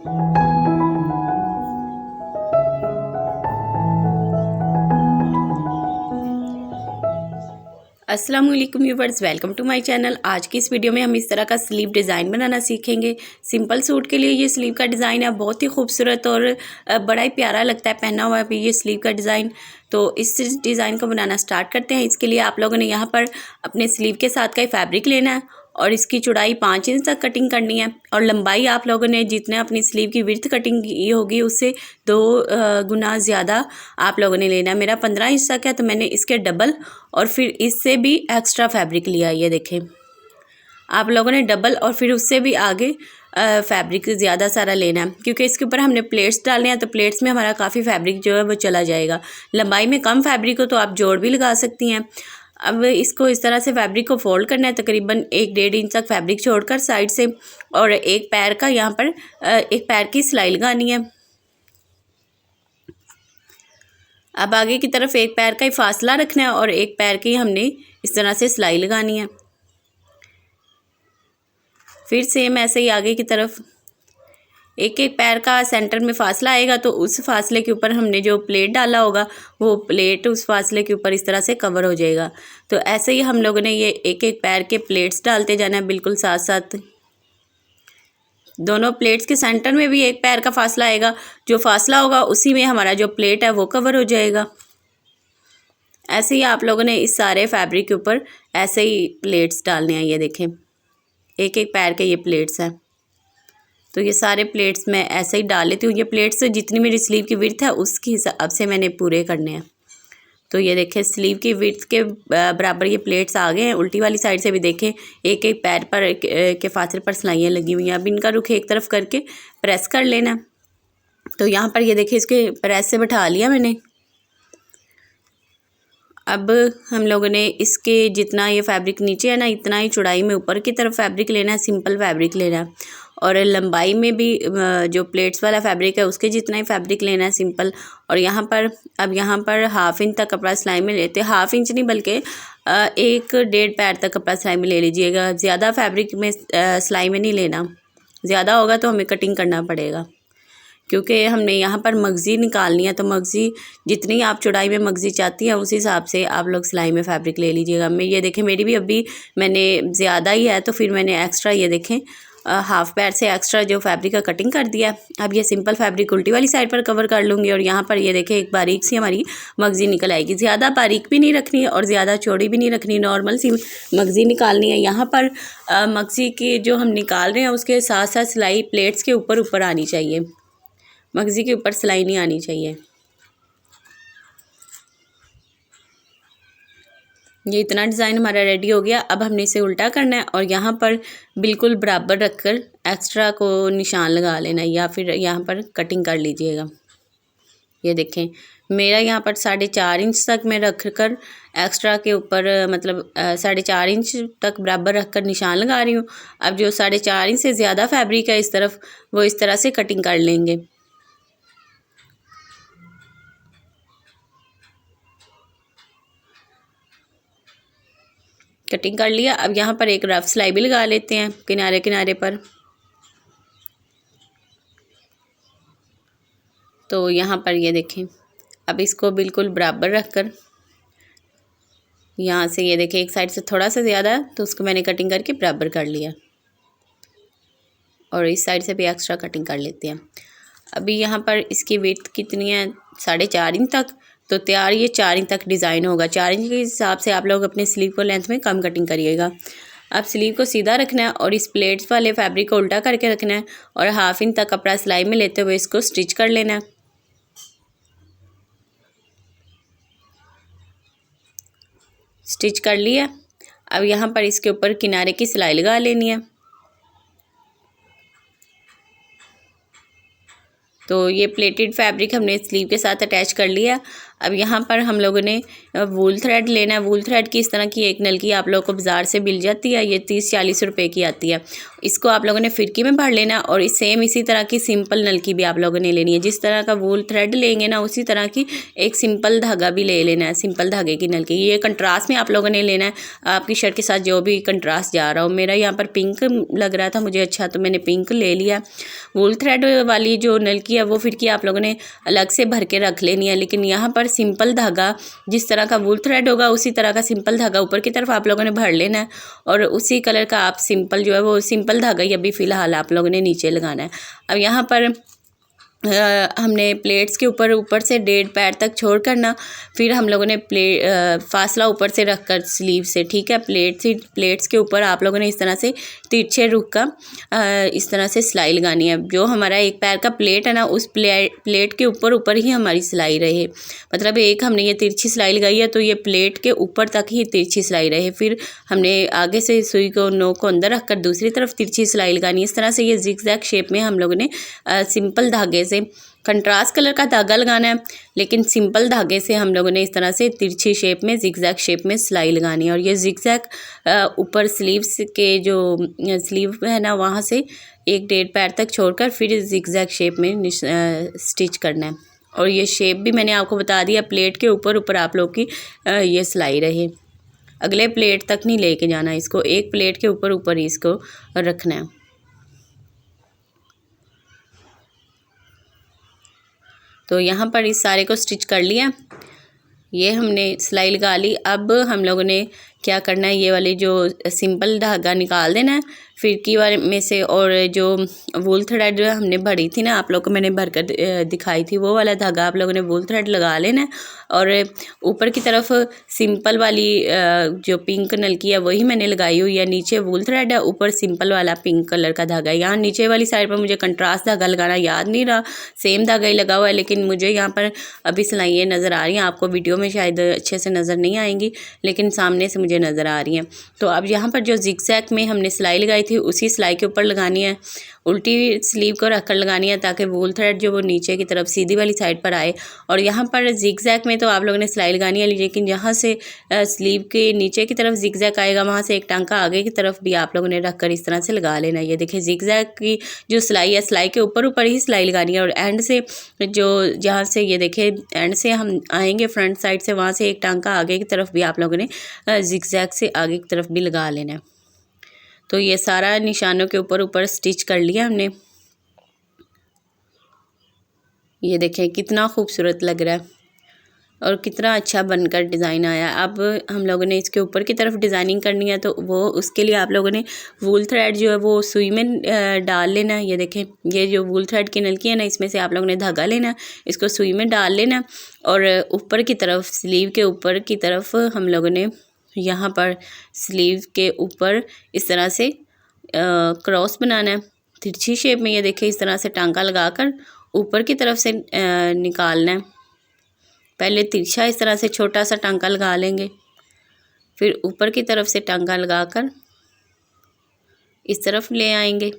अस्सलाम वालेकुम viewers, welcome to my channel. आज की इस वीडियो में हम इस तरह का स्लीव डिज़ाइन बनाना सीखेंगे। सिंपल सूट के लिए ये स्लीव का डिज़ाइन है, बहुत ही खूबसूरत और बड़ा ही प्यारा लगता है पहना हुआ भी ये स्लीव का डिज़ाइन। तो इस डिज़ाइन को बनाना स्टार्ट करते हैं। इसके लिए आप लोगों ने यहाँ पर अपने स्लीव के साथ का ही फैब्रिक लेना है और इसकी चौड़ाई 5 इंच तक कटिंग करनी है और लंबाई आप लोगों ने जितने अपनी स्लीव की विड्थ कटिंग की होगी उससे 2 गुना ज़्यादा आप लोगों ने लेना है। मेरा 15 इंच तक है तो मैंने इसके डबल और फिर इससे भी एक्स्ट्रा फैब्रिक लिया। ये देखें, आप लोगों ने डबल और फिर उससे भी आगे फैब्रिक ज़्यादा सारा लेना है, क्योंकि इसके ऊपर हमने प्लेट्स डालने हैं तो प्लेट्स में हमारा काफ़ी फैब्रिक जो है वो चला जाएगा। लंबाई में कम फैब्रिक हो तो आप जोड़ भी लगा सकती हैं। अब इसको इस तरह से फैब्रिक को फोल्ड करना है, तकरीबन 1-1.5 इंच तक फैब्रिक छोड़कर साइड से, और एक पैर का यहाँ पर एक पैर की सिलाई लगानी है। अब आगे की तरफ एक पैर का ही फासला रखना है और एक पैर की हमने इस तरह से सिलाई लगानी है। फिर सेम ऐसे ही आगे की तरफ एक एक पैर का सेंटर में फासला आएगा तो उस फासले के ऊपर हमने जो प्लेट डाला होगा वो प्लेट उस फासले के ऊपर इस तरह से कवर हो जाएगा। तो ऐसे ही हम लोगों ने ये एक एक पैर के प्लेट्स डालते जाना है, बिल्कुल साथ साथ। दोनों प्लेट्स के सेंटर में भी एक पैर का फासला आएगा, जो फासला होगा उसी में हमारा जो प्लेट है वो कवर हो जाएगा। ऐसे ही आप लोगों ने इस सारे फैब्रिक के ऊपर ऐसे ही प्लेट्स डालने हैं। ये देखें, एक एक पैर के ये प्लेट्स हैं। तो ये सारे प्लेट्स मैं ऐसे ही डाल लेती हूँ। ये प्लेट्स जितनी मेरी स्लीव की विड्थ है उसके हिसाब से मैंने पूरे करने हैं। तो ये देखें, स्लीव की विड्थ के बराबर ये प्लेट्स आ गए हैं। उल्टी वाली साइड से भी देखें, एक एक पैर पर के फासले पर सिलाइयाँ लगी हुई हैं। अब इनका रुख एक तरफ करके प्रेस कर लेना। तो यहाँ पर ये देखिए, इसके प्रेस से बैठा लिया मैंने। अब हम लोगों ने इसके जितना ये फैब्रिक नीचे है ना, इतना ही चौड़ाई में ऊपर की तरफ फैब्रिक लेना है, सिंपल फैब्रिक लेना है। और लंबाई में भी जो प्लेट्स वाला फैब्रिक है उसके जितना ही फैब्रिक लेना है, सिंपल। और यहाँ पर अब यहाँ पर 1/2 इंच तक कपड़ा सिलाई में लेते हैं। 1/2 इंच नहीं बल्कि 1-1.5 पैर तक कपड़ा सिलाई में ले लीजिएगा। ज़्यादा फैब्रिक में सिलाई में नहीं लेना, ज़्यादा होगा तो हमें कटिंग करना पड़ेगा, क्योंकि हमने यहाँ पर मगज़ी निकालनी है। तो मगज़ी जितनी आप चौड़ाई में मगज़ी चाहती हैं उस हिसाब से आप लोग सिलाई में फैब्रिक ले लीजिएगा। मैं ये देखें, मेरी भी अभी मैंने ज़्यादा ही है तो फिर मैंने एक्स्ट्रा ये देखें 1/2 पैर से एक्स्ट्रा जो फैब्रिक का कटिंग कर दिया। अब ये सिंपल फैब्रिक उल्टी वाली साइड पर कवर कर लूँगी और यहाँ पर ये देखें एक बारीक सी हमारी मगज़ी निकल आएगी। ज़्यादा बारीक भी नहीं रखनी है और ज़्यादा चौड़ी भी नहीं रखनी, नॉर्मल सी मगज़ी निकालनी है। यहाँ पर मगज़ी की जो हम निकाल रहे हैं उसके साथ साथ सिलाई प्लेट्स के ऊपर ऊपर आनी चाहिए, मगज़ी के ऊपर सिलाई नहीं आनी चाहिए। ये इतना डिज़ाइन हमारा रेडी हो गया। अब हमने इसे उल्टा करना है और यहाँ पर बिल्कुल बराबर रखकर एक्स्ट्रा को निशान लगा लेना है, या फिर यहाँ पर कटिंग कर लीजिएगा। ये देखें, मेरा यहाँ पर 4.5 इंच तक मैं रख कर एक्स्ट्रा के ऊपर मतलब 4.5 इंच तक बराबर रखकर निशान लगा रही हूँ। अब जो 4.5 इंच से ज़्यादा फैब्रिक है इस तरफ, वो इस तरह से कटिंग कर लेंगे। कटिंग कर लिया। अब यहाँ पर एक रफ सिलाई भी लगा लेते हैं किनारे किनारे पर। तो यहाँ पर ये देखें, अब इसको बिल्कुल बराबर रखकर यहाँ से ये देखें एक साइड से थोड़ा सा ज़्यादा है तो उसको मैंने कटिंग करके बराबर कर लिया और इस साइड से भी एक्स्ट्रा कटिंग कर लेते हैं। अभी यहाँ पर इसकी विड्थ कितनी है, 4.5 इंच तक। तो तैयार ये 4 इंच तक डिज़ाइन होगा। 4 इंच के हिसाब से आप लोग अपने स्लीव को लेंथ में कम कटिंग करिएगा। अब स्लीव को सीधा रखना है और इस प्लेट्स वाले फैब्रिक को उल्टा करके रखना है और 1/2 इंच तक कपड़ा सिलाई में लेते हुए इसको स्टिच कर लेना है। स्टिच कर लिया। अब यहाँ पर इसके ऊपर किनारे की सिलाई लगा लेनी है। तो ये प्लेटेड फैब्रिक हमने स्लीव के साथ अटैच कर लिया। अब यहाँ पर हम लोगों ने वूल थ्रेड लेना है। वूल थ्रेड की इस तरह की एक नलकी आप लोगों को बाज़ार से मिल जाती है, ये 30-40 रुपए की आती है। इसको आप लोगों ने फिरकी में भर लेना और इसी तरह की सिंपल नलकी भी आप लोगों ने लेनी है। जिस तरह का वूल थ्रेड लेंगे ना उसी तरह की एक सिंपल धागा भी ले लेना है, सिंपल धागे की नलकी। ये कंट्रास्ट में आप लोगों ने लेना है, आपकी शर्ट के साथ जो भी कंट्रास्ट जा रहा हो। मेरा यहाँ पर पिंक लग रहा था मुझे अच्छा, तो मैंने पिंक ले लिया। वूल थ्रेड वाली जो नलकी है वो फिरकी आप लोगों ने अलग से भर के रख लेनी है, लेकिन यहाँ पर सिंपल धागा जिस तरह का वूल थ्रेड होगा उसी तरह का सिंपल धागा ऊपर की तरफ आप लोगों ने भर लेना है और उसी कलर का आप सिंपल जो है वो सिंपल धागा ही अभी फ़िलहाल आप लोगों ने नीचे लगाना है। अब यहाँ पर हमने प्लेट्स के ऊपर से 1.5 पैर तक छोड़ कर ना, फिर हम लोगों ने फासला ऊपर से रख कर स्लीव से, ठीक है, प्लेट्स के ऊपर आप लोगों ने इस तरह से तिरछे रुख का इस तरह से सिलाई लगानी है। जो हमारा 1 पैर का प्लेट है ना उस प्लेट के ऊपर ही हमारी सिलाई रहे। मतलब एक हमने ये तिरछी सिलाई लगाई है तो ये प्लेट के ऊपर तक ही तिरछी सिलाई रहे। फिर हमने आगे से सुई को नोक को अंदर रख कर दूसरी तरफ तिरछी सिलाई लगानी है। इस तरह से ये जिगजैग शेप में हम लोगों ने सिंपल धागे से कंट्रास्ट कलर का धागा लगाना है, लेकिन सिंपल धागे से हम लोगों ने इस तरह से तिरछी शेप में जिगजैग शेप में सिलाई लगानी है। और ये जिगजैग ऊपर स्लीव्स के जो स्लीव है ना वहाँ से 1-1.5 पैर तक छोड़कर फिर जिगजैग शेप में स्टिच करना है। और ये शेप भी मैंने आपको बता दिया, प्लेट के ऊपर आप लोग की ये सिलाई रहे, अगले प्लेट तक नहीं लेके जाना इसको, एक प्लेट के ऊपर ही इसको रखना है। तो यहाँ पर इस सारे को स्टिच कर लिया, ये हमने सिलाई लगा ली। अब हम लोगों ने क्या करना है, ये वाली जो सिंपल धागा निकाल देना है फिरकी वाले में से, और जो वूल थ्रेड हमने भरी थी ना, आप लोग को मैंने भर कर दिखाई थी, वो वाला धागा आप लोगों ने वूल थ्रेड लगा लेना है। और ऊपर की तरफ सिंपल वाली जो पिंक नलकी है वही मैंने लगाई हुई है, नीचे वूल थ्रेड है, ऊपर सिंपल वाला पिंक कलर का धागा है। यहाँ नीचे वाली साइड पर मुझे कंट्रास्ट धागा लगाना याद नहीं रहा, सेम धागा ही लगा हुआ है, लेकिन मुझे यहाँ पर अभी सिलाइयाँ नज़र आ रही हैं। आपको वीडियो में शायद अच्छे से नज़र नहीं आएंगी, लेकिन सामने से मुझे नज़र आ रही हैं। तो अब यहाँ पर जो जिगजैग में हमने सिलाई लगाई थी उसी सिलाई के ऊपर लगानी है, उल्टी स्लीव को रखकर लगानी है ताकि वूल थ्रेड जो वो नीचे की तरफ सीधी वाली साइड पर आए। और यहाँ पर जिगजैग में तो आप लोगों ने सिलाई लगानी है, लेकिन जहाँ से स्लीव के नीचे की तरफ जिगजैग आएगा वहाँ से एक टांका आगे की तरफ भी आप लोगों ने रखकर इस तरह से लगा लेना है। ये देखिए जिगजैग की जो सिलाई है, सिलाई के ऊपर ही सिलाई लगानी है। और एंड से जो जहाँ से ये देखिए एंड से हम आएंगे फ्रंट साइड से, वहाँ से एक टांका आगे की तरफ भी आप लोगों ने जिगजैग से आगे की तरफ भी लगा लेना है। तो ये सारा निशानों के ऊपर स्टिच कर लिया हमने। ये देखें कितना खूबसूरत लग रहा है और कितना अच्छा बनकर डिज़ाइन आया। अब हम लोगों ने इसके ऊपर की तरफ डिज़ाइनिंग करनी है, तो वो उसके लिए आप लोगों ने वूल थ्रेड जो है वो सुई में डाल लेना है। ये देखें ये जो वूल थ्रेड की नलकी है ना, इसमें से आप लोगों ने धागा लेना, इसको सुई में डाल लेना और ऊपर की तरफ स्लीव के ऊपर की तरफ हम लोगों ने यहाँ पर स्लीव के ऊपर इस तरह से क्रॉस बनाना है तिरछी शेप में। ये देखिए इस तरह से टांका लगाकर ऊपर की तरफ से निकालना है। पहले तिरछा इस तरह से छोटा सा टांका लगा लेंगे, फिर ऊपर की तरफ से टांका लगाकर इस तरफ ले आएंगे।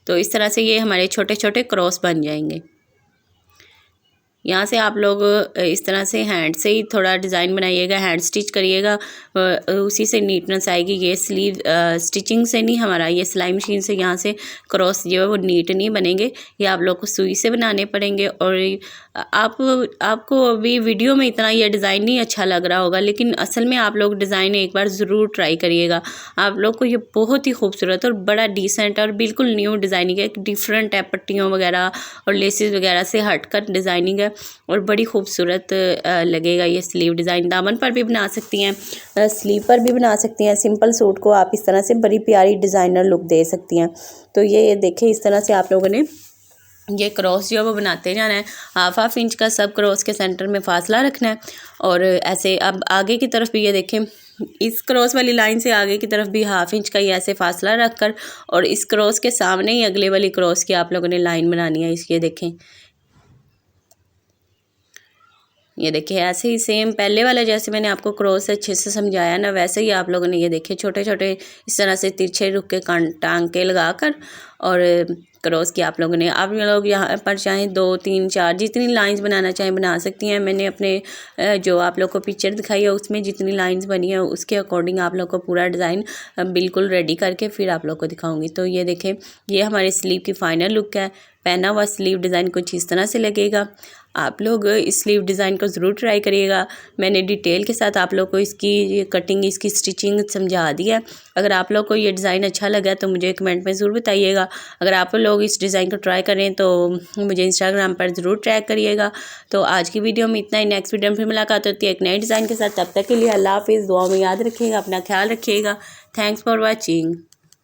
तो इस तरह से ये हमारे छोटे छोटे क्रॉस बन जाएंगे। यहाँ से आप लोग इस तरह से हैंड से ही थोड़ा डिज़ाइन बनाइएगा, हैंड स्टिच करिएगा, उसी से नीटनेस आएगी। ये स्लीव स्टिचिंग से नहीं, हमारा ये सिलाई मशीन से यहाँ से क्रॉस जो है वो नीट नहीं बनेंगे, ये आप लोग को सुई से बनाने पड़ेंगे। और आपको अभी वीडियो में इतना ये डिज़ाइन नहीं अच्छा लग रहा होगा, लेकिन असल में आप लोग डिज़ाइन एक बार ज़रूर ट्राई करिएगा। आप लोग को ये बहुत ही खूबसूरत और बड़ा डिसेंट और बिल्कुल न्यू डिज़ाइनिंग है, डिफरेंट है, पट्टियों वगैरह और लेसेस वगैरह से हटकर डिज़ाइनिंग है और बड़ी खूबसूरत लगेगा ये स्लीव डिज़ाइन। दामन पर भी बना सकती हैं, स्लीव पर भी बना सकती हैं। सिंपल सूट को आप इस तरह से बड़ी प्यारी डिज़ाइनर लुक दे सकती हैं। तो ये देखें इस तरह से आप लोगों ने ये क्रॉस जो है वो बनाते जाना है। 1/2 इंच का सब क्रॉस के सेंटर में फासला रखना है और ऐसे अब आगे की तरफ भी ये देखें इस क्रॉस वाली लाइन से आगे की तरफ भी 1/2 इंच का ही ऐसे फासला रखकर और इस क्रॉस के सामने ही अगले वाली क्रॉस की आप लोगों ने लाइन बनानी है। इसके देखें ये देखिए ऐसे ही सेम पहले वाला जैसे मैंने आपको क्रॉस अच्छे से समझाया ना, वैसे ही आप लोगों ने ये देखिए छोटे छोटे इस तरह से तिरछे रुख के टांके लगाकर और क्रॉस किया आप लोगों ने। आप लोग यहाँ पर चाहें 2 3 4 जितनी लाइंस बनाना चाहें बना सकती हैं। मैंने अपने जो आप लोग को पिक्चर दिखाई है उसमें जितनी लाइंस बनी है उसके अकॉर्डिंग आप लोग को पूरा डिज़ाइन बिल्कुल रेडी करके फिर आप लोग को दिखाऊंगी। तो ये देखें ये हमारे स्लीव की फाइनल लुक है। पहना हुआ स्लीव डिज़ाइन कुछ इस तरह से लगेगा। आप लोग इस स्लीव डिज़ाइन को ज़रूर ट्राई करिएगा। मैंने डिटेल के साथ आप लोग को इसकी कटिंग इसकी स्टिचिंग समझा दी है। अगर आप लोग को ये डिज़ाइन अच्छा लगा तो मुझे कमेंट में ज़रूर बताइएगा। अगर आप लोग इस डिज़ाइन को ट्राई करें तो मुझे इंस्टाग्राम पर ज़रूर ट्रैग करिएगा। तो आज की वीडियो में इतना ही। नेक्स्ट वीडियो में फिर मुलाकात होती है एक नए डिज़ाइन के साथ। तब तक के लिए अल्लाह हाफिज़। दुआ में याद रखिएगा, अपना ख्याल रखिएगा। Thanks for watching.